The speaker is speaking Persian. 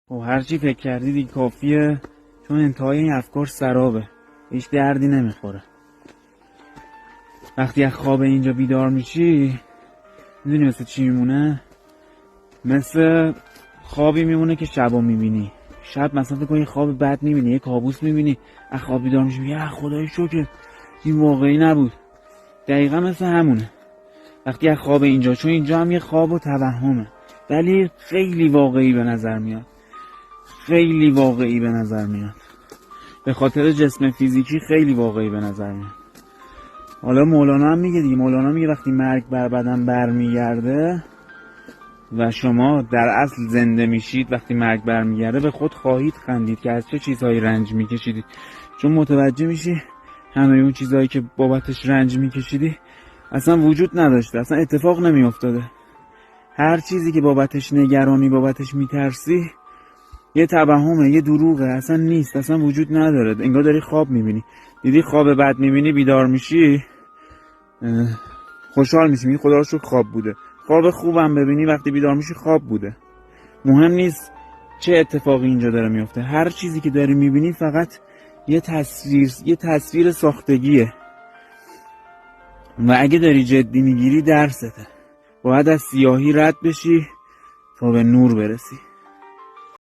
خب هرچی فکر کردی دیگه کافیه، چون انتهای این افکار سرابه، هیچ دردی نمیخوره. وقتی از خواب اینجا بیدار میشی میدونی مثل چی میمونه؟ مثل خوابی میمونه که شبا میبینی. شب مثلا فکر کن یه خواب بد میبینی، یه کابوس میبینی، از خواب بیدار میشی میگی خدای شکر این واقعی نبود. دقیقا مثل همونه وقتی از خواب اینجا، چون اینجا هم یه خواب و توهمه ولی خیلی واقعی به نظر میاد، خیلی واقعی به نظر میاد، به خاطر جسم فیزیکی خیلی واقعی به نظر میاد. حالا مولانا هم میگه دیگه، مولانا میگه وقتی مرگ بر بدن برمیگرده و شما در اصل زنده میشید، وقتی مرگ برمیگرده به خود خواهید خندید که از چه چیزهایی رنج میکشیدید، چون متوجه میشی همه اون چیزهایی که بابتش رنج میکشیدی اصلا وجود نداشته، اصلا اتفاق نمیافتاده. هر چیزی که بابتش نگرانی، بابتش میترسی یه توهمه، یه دروغه، اصلا نیست، اصلا وجود نداره. انگار داری خواب میبینی. دیدی خواب بد میبینی بیدار میشی خوشحال میشی، میگی خدا رو شکر خواب بوده. خواب خوبم ببینی وقتی بیدار میشی خواب بوده. مهم نیست چه اتفاقی اینجا داره میفته، هر چیزی که داری میبینی فقط یه تصویر ساختگیه و اگه داری جدی میگیری درسته. باید از سیاهی رد بشی تا به نور برسی.